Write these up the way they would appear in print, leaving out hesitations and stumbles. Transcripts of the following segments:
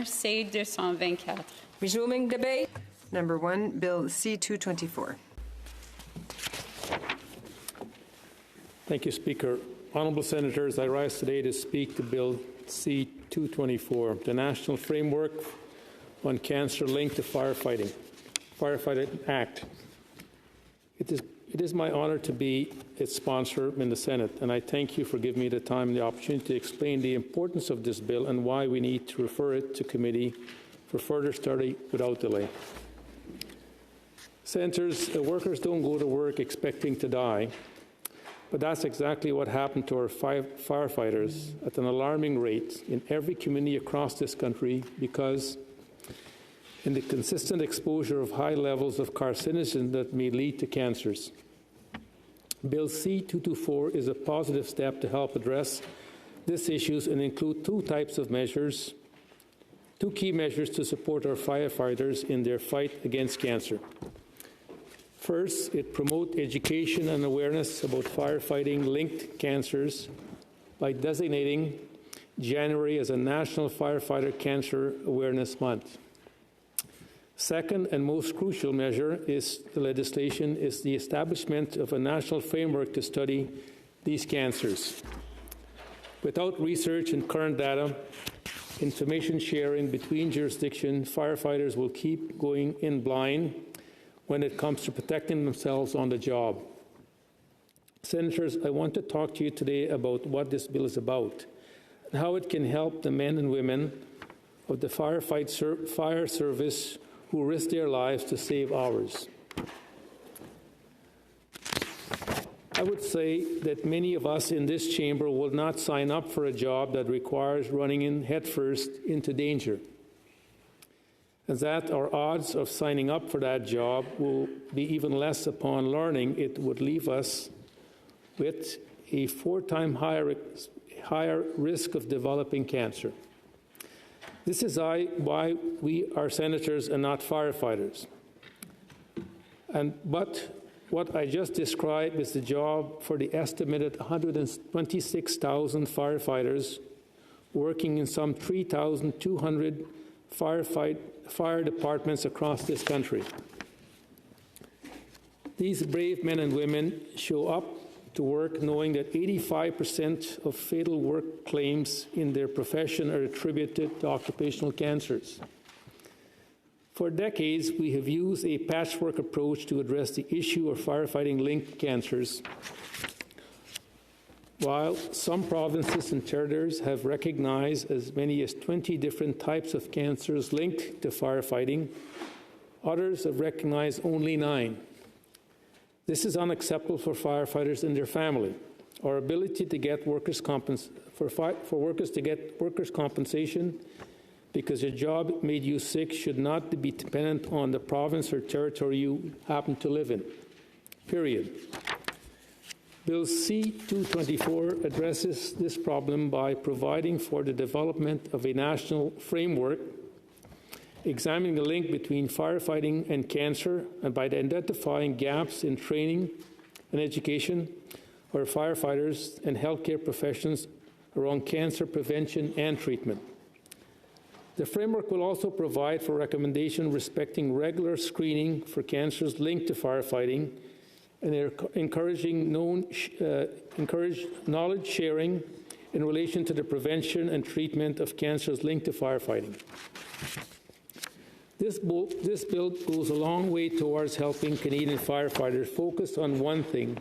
1, C-224. Resuming debate. Number 1, Bill C-224. Thank you, Speaker. Honourable Senators, I rise today to speak to Bill C-224, the National Framework on Cancer Linked to Firefighting, Firefighting Act. It is my honour to be its sponsor in the Senate, and I thank you for giving me the time and the opportunity to explain the importance of this bill and why we need to refer it to committee for further study without delay. Senators, workers don't go to work expecting to die, but that's exactly what happened to our firefighters at an alarming rate in every community across this country because in the consistent exposure of high levels of carcinogens that may lead to cancers. Bill C-224 is a positive step to help address these issues and include two key measures to support our firefighters in their fight against cancer. First, it promotes education and awareness about firefighting-linked cancers by designating January as a National Firefighter Cancer Awareness Month. Second and most crucial measure is the legislation is the establishment of a national framework to study these cancers. Without research and current data, information sharing between jurisdictions, firefighters will keep going in blind when it comes to protecting themselves on the job. Senators, I want to talk to you today about what this bill is about and how it can help the men and women of the fire service who risk their lives to save ours. I would say that many of us in this chamber will not sign up for a job that requires running in headfirst into danger, and that our odds of signing up for that job will be even less upon learning it would leave us with a 4-time higher risk of developing cancer. This is why we are senators and not firefighters. But what I just described is the job for the estimated 126,000 firefighters working in some 3,200 fire departments across this country. These brave men and women show up to work knowing that 85% of fatal work claims in their profession are attributed to occupational cancers. For decades, we have used a patchwork approach to address the issue of firefighting-linked cancers. While some provinces and territories have recognized as many as 20 different types of cancers linked to firefighting, others have recognized only 9. This is unacceptable for firefighters and their family. Our ability to get workers' compensation because your job made you sick should not be dependent on the province or territory you happen to live in, period. Bill C-224 addresses this problem by providing for the development of a national framework examining the link between firefighting and cancer, and by identifying gaps in training and education for firefighters and healthcare professions around cancer prevention and treatment. The framework will also provide for recommendation respecting regular screening for cancers linked to firefighting and encourage knowledge sharing in relation to the prevention and treatment of cancers linked to firefighting. This bill goes a long way towards helping Canadian firefighters focus on one thing,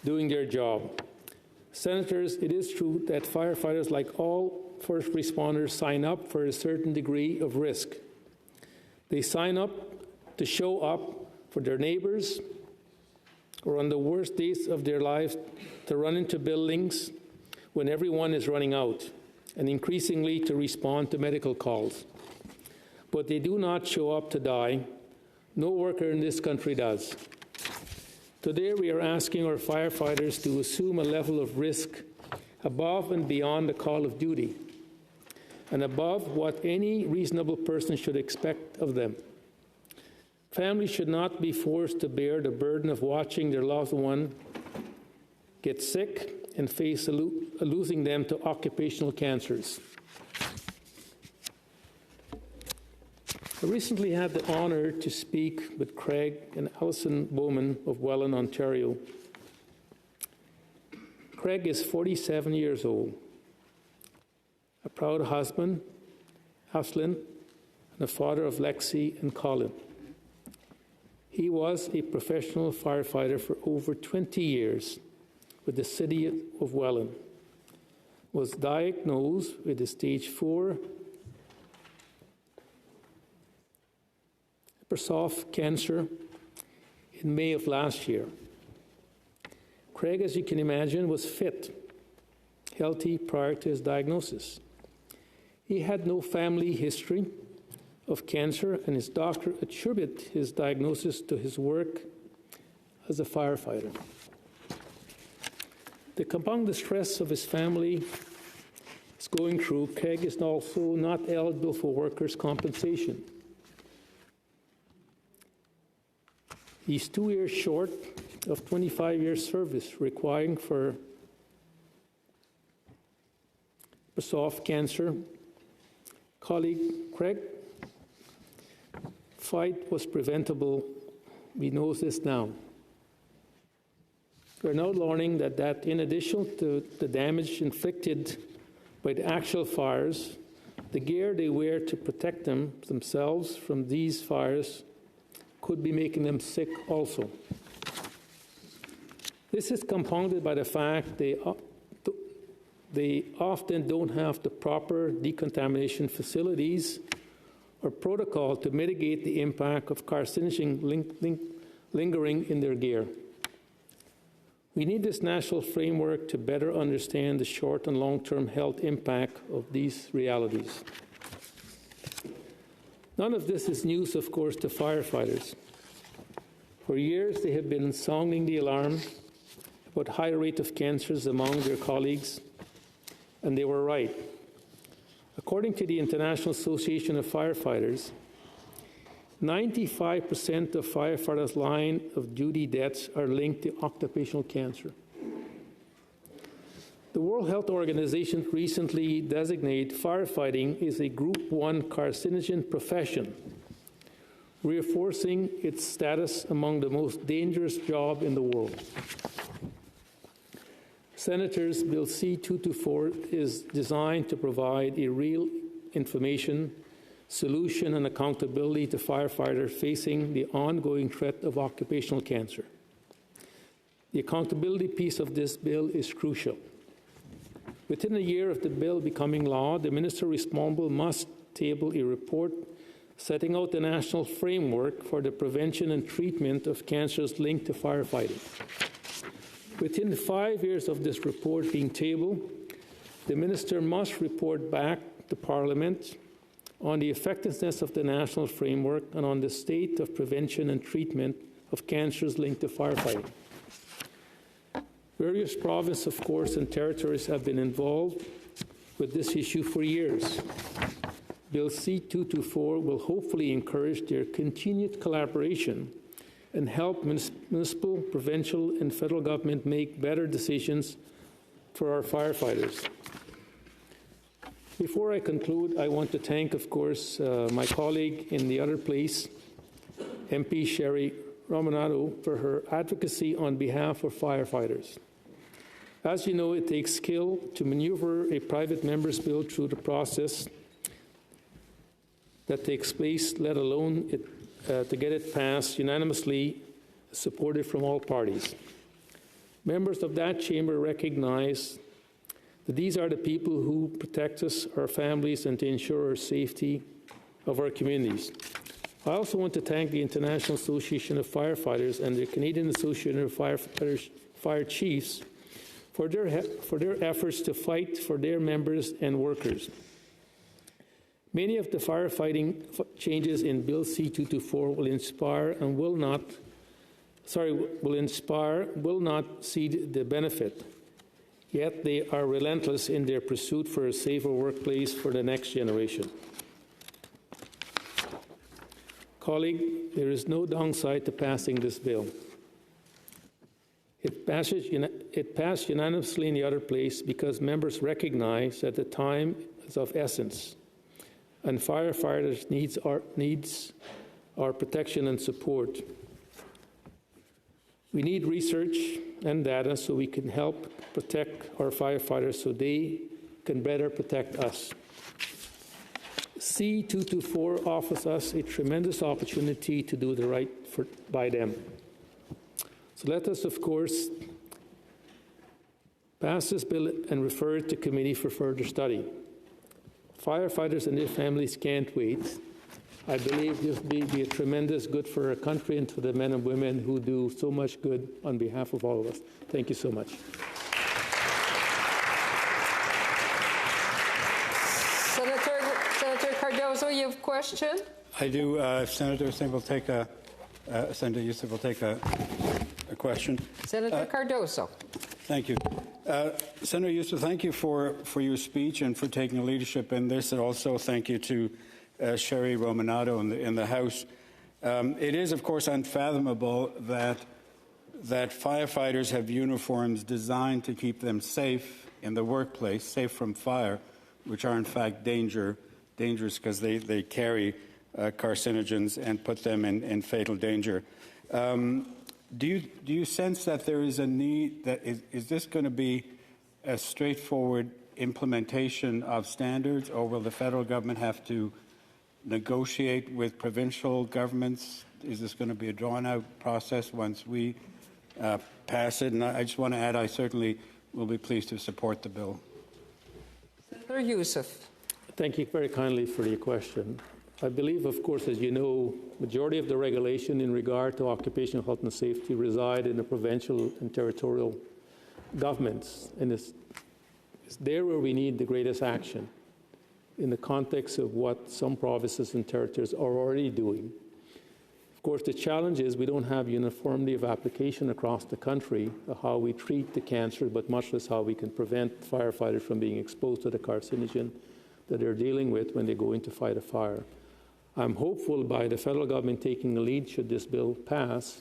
doing their job. Senators, it is true that firefighters, like all first responders, sign up for a certain degree of risk. They sign up to show up for their neighbors, or on the worst days of their lives, to run into buildings when everyone is running out, and increasingly to respond to medical calls. But they do not show up to die. No worker in this country does. Today, we are asking our firefighters to assume a level of risk above and beyond the call of duty, and above what any reasonable person should expect of them. Families should not be forced to bear the burden of watching their loved one get sick and face losing them to occupational cancers. I recently had the honour to speak with Craig and Alison Bowman of Welland, Ontario. Craig is 47 years old, a proud husband, Ashlyn, and a father of Lexi and Colin. He was a professional firefighter for over 20 years with the city of Welland, was diagnosed with a stage 4 prostate cancer in May of last year. Craig, as you can imagine, was fit, healthy prior to his diagnosis. He had no family history of cancer, and his doctor attributed his diagnosis to his work as a firefighter. To compound the stress of his family is going through, Craig is also not eligible for workers' compensation. He's 2 years short of 25 years service, requiring for prostate cancer. Colleague Craig, fight was preventable. We know this now. We're now learning that in addition to the damage inflicted by the actual fires, the gear they wear to protect themselves from these fires could be making them sick also. This is compounded by the fact they often don't have the proper decontamination facilities or protocol to mitigate the impact of carcinogen lingering in their gear. We need this national framework to better understand the short and long-term health impact of these realities. None of this is news, of course, to firefighters. For years, they have been sounding the alarm about high rate of cancers among their colleagues, and they were right. According to the International Association of Firefighters, 95% of firefighters' line of duty deaths are linked to occupational cancer. The World Health Organization recently designated firefighting as a Group 1 carcinogen profession, reinforcing its status among the most dangerous job in the world. Senators' Bill C-224 is designed to provide a real information, solution, and accountability to firefighters facing the ongoing threat of occupational cancer. The accountability piece of this bill is crucial. Within a year of the bill becoming law, the minister responsible must table a report setting out the national framework for the prevention and treatment of cancers linked to firefighting. Within 5 years of this report being tabled, the minister must report back to Parliament on the effectiveness of the national framework and on the state of prevention and treatment of cancers linked to firefighting. Various provinces, of course, and territories have been involved with this issue for years. Bill C-224 will hopefully encourage their continued collaboration and help municipal, provincial, and federal government make better decisions for our firefighters. Before I conclude, I want to thank, of course, my colleague in the other place, MP Sherry Romanado, for her advocacy on behalf of firefighters. As you know, it takes skill to maneuver a private member's bill through the process that takes place, let alone to get it passed unanimously, supported from all parties. Members of that chamber recognize that these are the people who protect us, our families, and to ensure our safety of our communities. I also want to thank the International Association of Firefighters and the Canadian Association of Fire Chiefs for their efforts to fight for their members and workers. Many of the firefighting changes in Bill C-224 will not see the benefit, yet they are relentless in their pursuit for a safer workplace for the next generation. Colleague, there is no downside to passing this bill. It passed unanimously in the other place because members recognize that the time is of essence. and firefighters needs our protection and support. We need research and data so we can help protect our firefighters so they can better protect us. C-224 offers us a tremendous opportunity to do the right by them. So let us, of course, pass this bill and refer it to committee for further study. Firefighters and their families can't wait. I believe this will be a tremendous good for our country and for the men and women who do so much good on behalf of all of us. Thank you so much. Senator Cardozo, you have a question? I do. Senator Youssef will take a question. Senator Cardozo. Thank you. Senator Youssef, thank you for your speech and for taking leadership in this, and also thank you to Sherry Romanado in the House. It is, of course, unfathomable that firefighters have uniforms designed to keep them safe in the workplace, safe from fire, which are in fact dangerous because they carry carcinogens and put them in fatal danger. Do you sense that there is a need, that is this going to be a straightforward implementation of standards, or will the federal government have to negotiate with provincial governments? Is this going to be a drawn-out process once we pass it? And I just want to add, I certainly will be pleased to support the bill. Senator Youssef. Thank you very kindly for your question. I believe, of course, as you know, majority of the regulation in regard to occupational health and safety reside in the provincial and territorial governments, and it's there where we need the greatest action in the context of what some provinces and territories are already doing. Of course, the challenge is we don't have uniformity of application across the country of how we treat the cancer, but much less how we can prevent firefighters from being exposed to the carcinogen that they're dealing with when they go in to fight a fire. I'm hopeful by the federal government taking the lead, should this bill pass,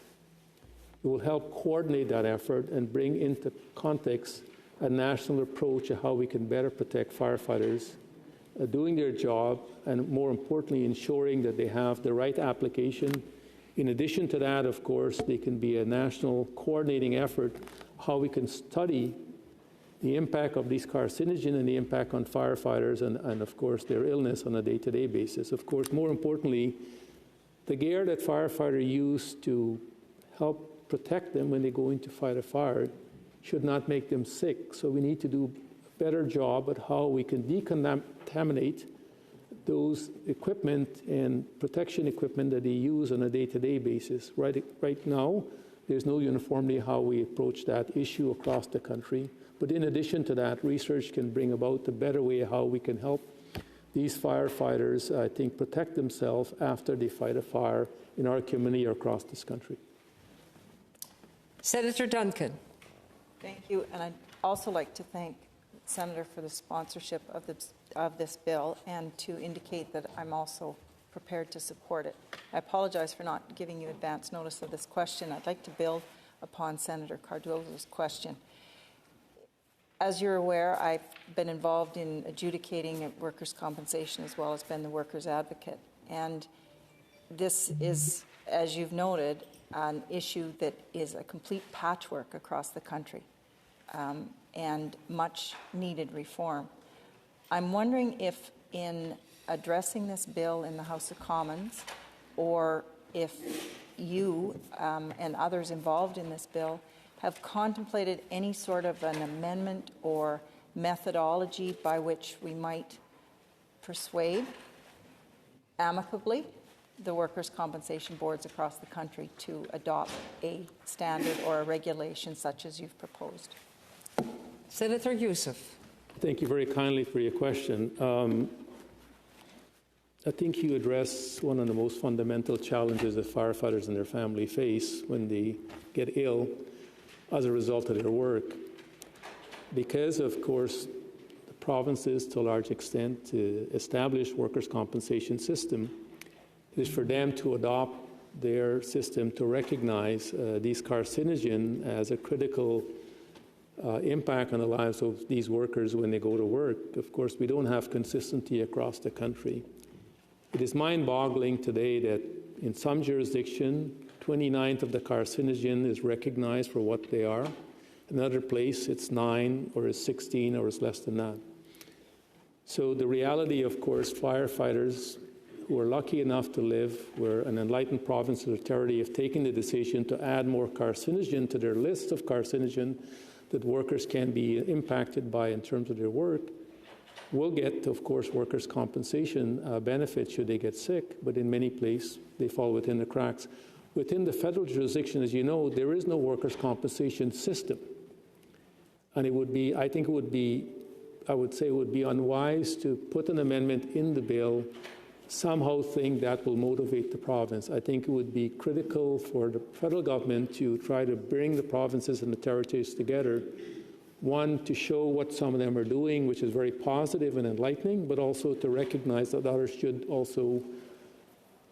it will help coordinate that effort and bring into context a national approach of how we can better protect firefighters doing their job, and more importantly, ensuring that they have the right application. In addition to that, of course, there can be a national coordinating effort how we can study the impact of these carcinogens and the impact on firefighters and of course, their illness on a day-to-day basis. Of course, more importantly, the gear that firefighters use to help protect them when they go in to fight a fire should not make them sick. So we need to do a better job at how we can decontaminate those equipment and protection equipment that they use on a day-to-day basis. Right now, there's no uniformity how we approach that issue across the country. But in addition to that, research can bring about a better way how we can help these firefighters, I think, protect themselves after they fight a fire in our community or across this country. Senator Duncan. Thank you, and I'd also like to thank the Senator for the sponsorship of this bill, and to indicate that I'm also prepared to support it. I apologize for not giving you advance notice of this question. I'd like to build upon Senator Cardozo's question. As you're aware, I've been involved in adjudicating workers' compensation as well as been the workers' advocate. And this is, as you've noted, an issue that is a complete patchwork across the country and much needed reform. I'm wondering if in addressing this bill in the House of Commons, or if you and others involved in this bill have contemplated any sort of an amendment or methodology by which we might persuade amicably the workers' compensation boards across the country to adopt a standard or a regulation such as you've proposed. Senator Youssef. Thank you very kindly for your question. I think you address one of the most fundamental challenges that firefighters and their family face when they get ill as a result of their work. Because, of course, the provinces, to a large extent, to establish workers' compensation system, it is for them to adopt their system to recognize these carcinogens as a critical impact on the lives of these workers when they go to work. Of course, we don't have consistency across the country. It is mind-boggling today that in some jurisdiction, 29th of the carcinogen is recognized for what they are. Another place, it's 9 or it's 16 or it's less than that. So the reality, of course, firefighters who are lucky enough to live where an enlightened province or territory have taken the decision to add more carcinogen to their list of carcinogen that workers can be impacted by in terms of their work, will get, of course, workers' compensation benefits should they get sick, but in many places they fall within the cracks. Within the federal jurisdiction, as you know, there is no workers' compensation system. And it would be, I think it would be, I would say it would be unwise to put an amendment in the bill, somehow think that will motivate the province. I think it would be critical for the federal government to try to bring the provinces and the territories together. One, to show what some of them are doing, which is very positive and enlightening, but also to recognize that others should also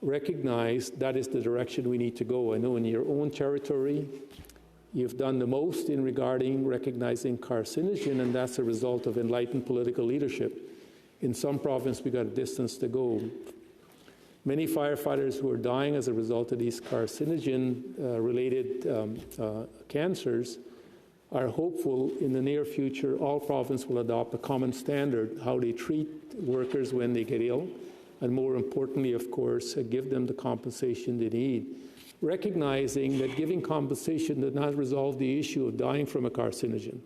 recognize that is the direction we need to go. I know in your own territory, you've done the most in regarding recognizing carcinogen, and that's a result of enlightened political leadership. In some provinces, we've got a distance to go. Many firefighters who are dying as a result of these carcinogen-related cancers are hopeful in the near future all provinces will adopt a common standard how they treat workers when they get ill, and more importantly, of course, give them the compensation they need. Recognizing that giving compensation does not resolve the issue of dying from a carcinogen,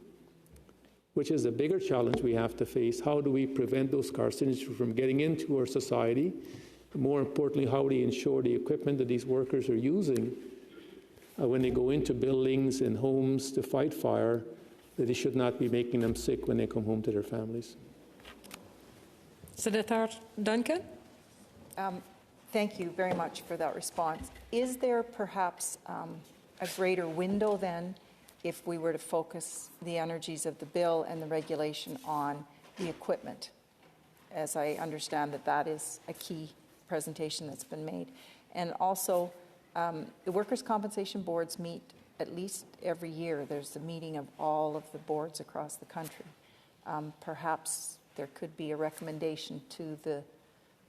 which is a bigger challenge we have to face. How do we prevent those carcinogens from getting into our society? More importantly, how do we ensure the equipment that these workers are using when they go into buildings and homes to fight fire, that it should not be making them sick when they come home to their families. Senator Duncan? Thank you very much for that response. Is there perhaps a greater window then if we were to focus the energies of the bill and the regulation on the equipment? As I understand that that is a key presentation that's been made. And also, the workers' compensation boards meet at least every year. There's a meeting of all of the boards across the country. Perhaps there could be a recommendation to the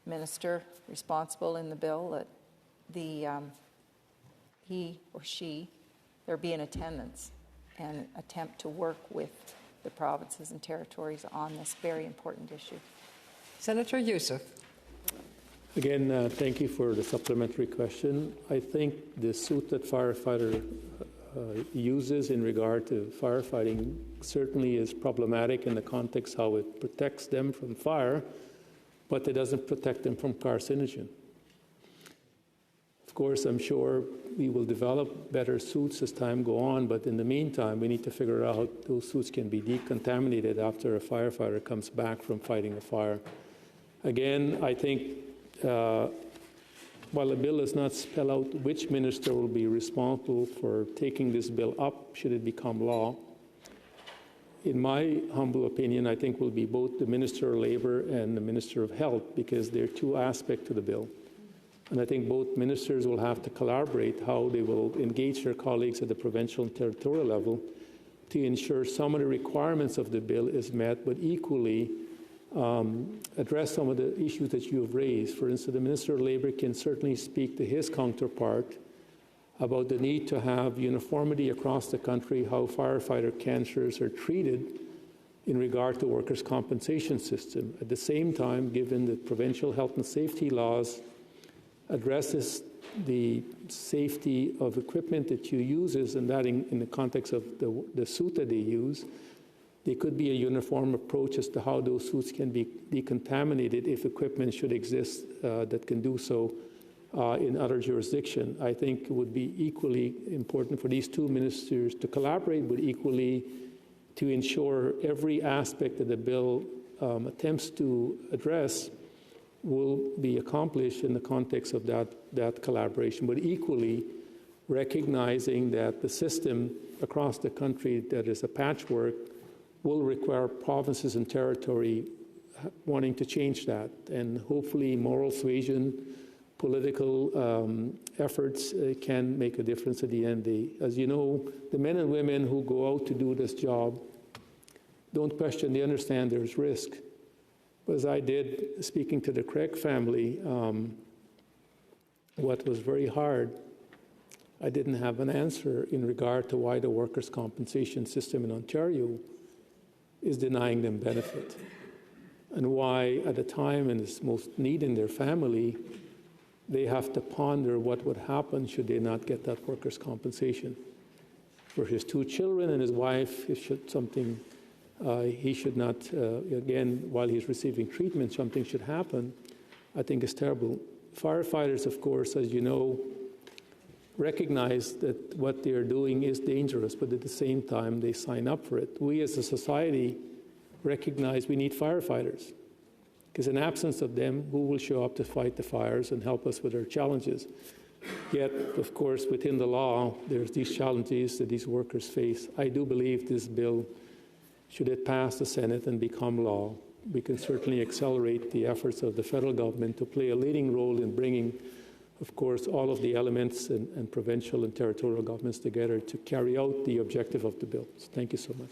minister responsible in the bill that he or she, there be in attendance and attempt to work with the provinces and territories on this very important issue. Senator Youssef? Again, thank you for the supplementary question. I think the suit that firefighter uses in regard to firefighting certainly is problematic in the context how it protects them from fire, but it doesn't protect them from carcinogen. Of course, I'm sure we will develop better suits as time go on, but in the meantime, we need to figure out how those suits can be decontaminated after a firefighter comes back from fighting a fire. Again, I think while the bill does not spell out which minister will be responsible for taking this bill up should it become law, in my humble opinion, I think will be both the Minister of Labour and the Minister of Health, because there are two aspects to the bill. And I think both ministers will have to collaborate how they will engage their colleagues at the provincial and territorial level to ensure some of the requirements of the bill is met, but equally address some of the issues that you have raised. For instance, the Minister of Labour can certainly speak to his counterpart about the need to have uniformity across the country, how firefighter cancers are treated in regard to workers' compensation system. At the same time, given that provincial health and safety laws addresses the safety of equipment that you use, and that in the context of the suit that they use, there could be a uniform approach as to how those suits can be decontaminated if equipment should exist that can do so in other jurisdictions. I think it would be equally important for these two ministers to collaborate, but equally to ensure every aspect that the bill attempts to address will be accomplished in the context of that collaboration, but equally recognizing that the system across the country that is a patchwork will require provinces and territory wanting to change that, and hopefully moral suasion, political efforts can make a difference at the end of the day. As you know, the men and women who go out to do this job don't question, they understand there's risk. as I did, speaking to the Craig family, what was very hard, I didn't have an answer in regard to why the workers' compensation system in Ontario is denying them benefit, and why at a time when it's most need in their family, they have to ponder what would happen should they not get that workers' compensation. For his 2 children and his wife, he should not, again, while he's receiving treatment, something should happen, I think is terrible. Firefighters, of course, as you know, recognize that what they're doing is dangerous, but at the same time, they sign up for it. We as a society recognize we need firefighters, because in absence of them, who will show up to fight the fires and help us with our challenges? Yet, of course, within the law, there's these challenges that these workers face. I do believe this bill, should it pass the Senate and become law, we can certainly accelerate the efforts of the federal government to play a leading role in bringing, of course, all of the elements and provincial and territorial governments together to carry out the objective of the bill. So thank you so much.